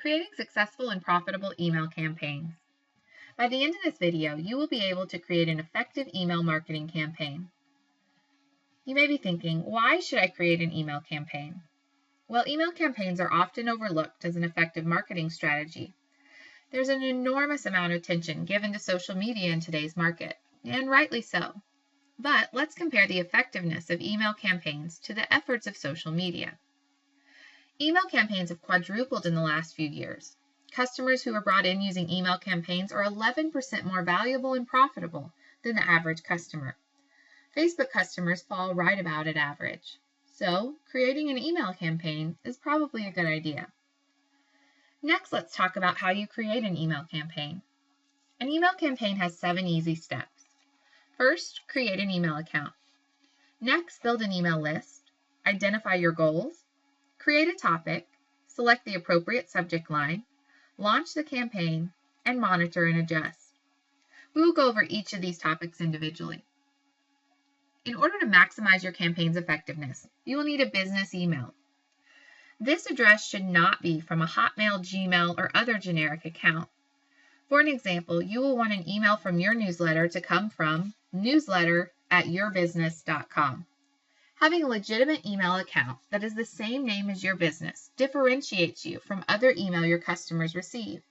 Creating successful and profitable email campaigns. By the end of this video, you will be able to create an effective email marketing campaign. You may be thinking, why should I create an email campaign? Well, email campaigns are often overlooked as an effective marketing strategy. There's an enormous amount of attention given to social media in today's market, and rightly so. But let's compare the effectiveness of email campaigns to the efforts of social media. Email campaigns have quadrupled in the last few years. Customers who are brought in using email campaigns are 11% more valuable and profitable than the average customer. Facebook customers fall right about at average. So, creating an email campaign is probably a good idea. Next, let's talk about how you create an email campaign. An email campaign has 7 easy steps. First, create an email account. Next, build an email list. Identify your goals. Create a topic. Select the appropriate subject line. Launch the campaign, and monitor and adjust. We will go over each of these topics individually. In order to maximize your campaign's effectiveness, you will need a business email. This address should not be from a Hotmail, Gmail, or other generic account. For an example, you will want an email from your newsletter to come from newsletter@yourbusiness.com. Having a legitimate email account that is the same name as your business differentiates you from other email your customers receive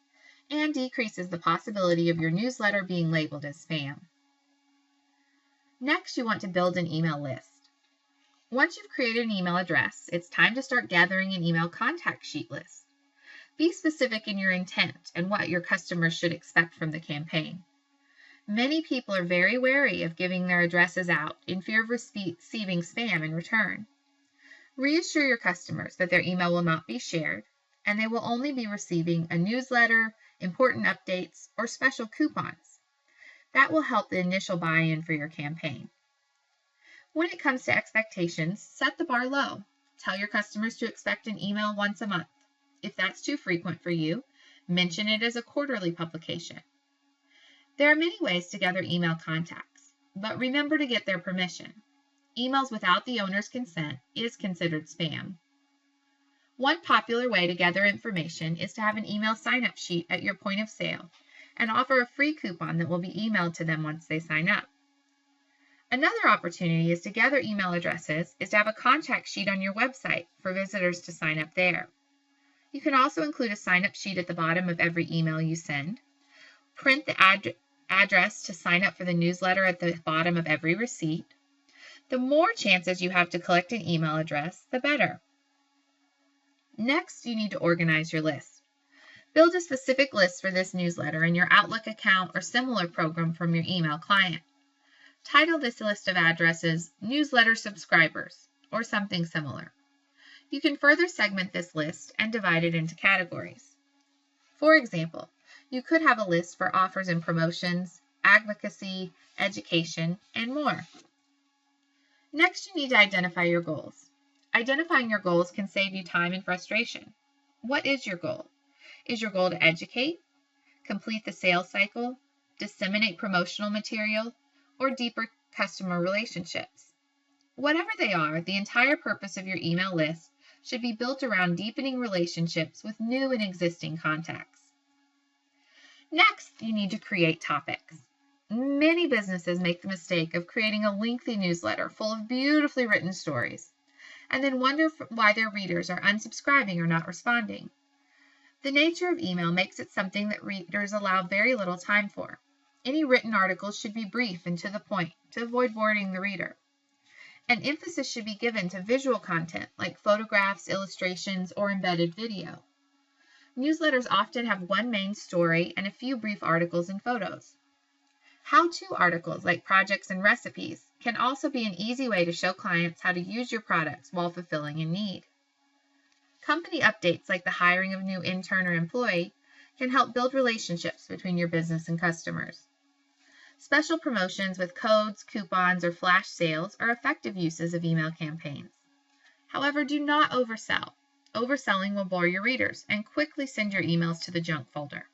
and decreases the possibility of your newsletter being labeled as spam. Next, you want to build an email list. Once you've created an email address, it's time to start gathering an email contact sheet list. Be specific in your intent and what your customers should expect from the campaign. Many people are very wary of giving their addresses out in fear of receiving spam in return. Reassure your customers that their email will not be shared, and they will only be receiving a newsletter, important updates, or special coupons. That will help the initial buy-in for your campaign. When it comes to expectations, set the bar low. Tell your customers to expect an email once a month. If that's too frequent for you, mention it as a quarterly publication. There are many ways to gather email contacts, but remember to get their permission. Emails without the owner's consent is considered spam. One popular way to gather information is to have an email sign-up sheet at your point of sale and offer a free coupon that will be emailed to them once they sign up. Another opportunity is to gather email addresses is to have a contact sheet on your website for visitors to sign up there. You can also include a sign-up sheet at the bottom of every email you send. Print the address to sign up for the newsletter at the bottom of every receipt. The more chances you have to collect an email address, the better. Next, you need to organize your list. Build a specific list for this newsletter in your Outlook account or similar program from your email client. Title this list of addresses Newsletter Subscribers or something similar. You can further segment this list and divide it into categories. For example, you could have a list for offers and promotions, advocacy, education, and more. Next, you need to identify your goals. Identifying your goals can save you time and frustration. What is your goal? Is your goal to educate, complete the sales cycle, disseminate promotional material, or deeper customer relationships? Whatever they are, the entire purpose of your email list should be built around deepening relationships with new and existing contacts. Next, you need to create topics. Many businesses make the mistake of creating a lengthy newsletter full of beautifully written stories, and then wonder why their readers are unsubscribing or not responding. The nature of email makes it something that readers allow very little time for. Any written articles should be brief and to the point to avoid boring the reader. An emphasis should be given to visual content like photographs, illustrations, or embedded video. Newsletters often have one main story and a few brief articles and photos. How-to articles like projects and recipes can also be an easy way to show clients how to use your products while fulfilling a need. Company updates like the hiring of a new intern or employee can help build relationships between your business and customers. Special promotions with codes, coupons, or flash sales are effective uses of email campaigns. However, do not oversell. Overselling will bore your readers and quickly send your emails to the junk folder.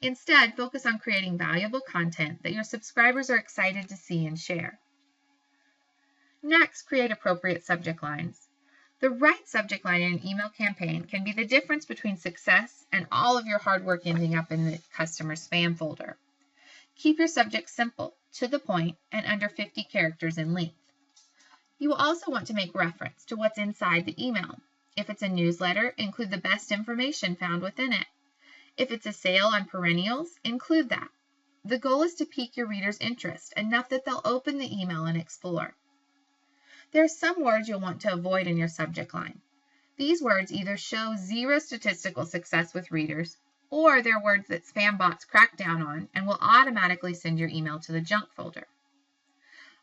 Instead, focus on creating valuable content that your subscribers are excited to see and share. Next, create appropriate subject lines. The right subject line in an email campaign can be the difference between success and all of your hard work ending up in the customer spam folder. Keep your subject simple, to the point, and under 50 characters in length. You will also want to make reference to what's inside the email. If it's a newsletter, include the best information found within it. If it's a sale on perennials, include that. The goal is to pique your reader's interest enough that they'll open the email and explore. There are some words you'll want to avoid in your subject line. These words either show zero statistical success with readers, or they're words that spam bots crack down on and will automatically send your email to the junk folder.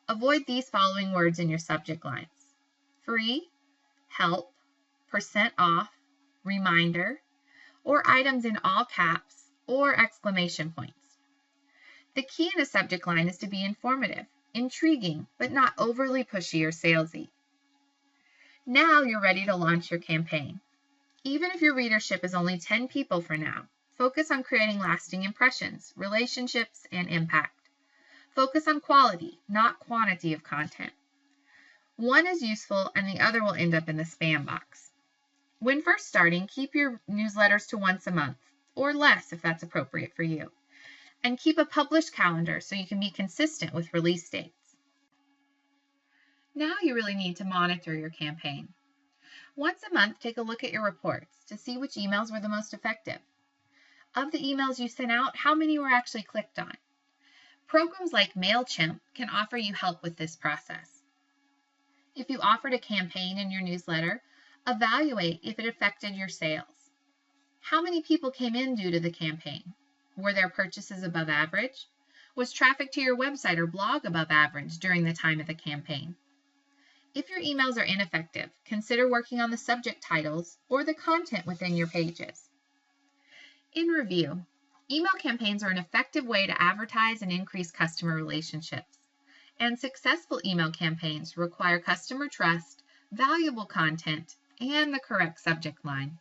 Avoid these following words in your subject lines: free, help, percent off, reminder, or items in all caps or exclamation points. The key in a subject line is to be informative, intriguing, but not overly pushy or salesy. Now you're ready to launch your campaign. Even if your readership is only 10 people for now, focus on creating lasting impressions, relationships, and impact. Focus on quality, not quantity of content. One is useful and the other will end up in the spam box. When first starting, keep your newsletters to once a month, or less if that's appropriate for you. And keep a published calendar so you can be consistent with release dates. Now you really need to monitor your campaign. Once a month, take a look at your reports to see which emails were the most effective. Of the emails you sent out, how many were actually clicked on? Programs like MailChimp can offer you help with this process. If you offered a campaign in your newsletter, evaluate if it affected your sales. How many people came in due to the campaign? Were their purchases above average? Was traffic to your website or blog above average during the time of the campaign? If your emails are ineffective, consider working on the subject titles or the content within your pages. In review, email campaigns are an effective way to advertise and increase customer relationships. And successful email campaigns require customer trust, valuable content, and the correct subject line.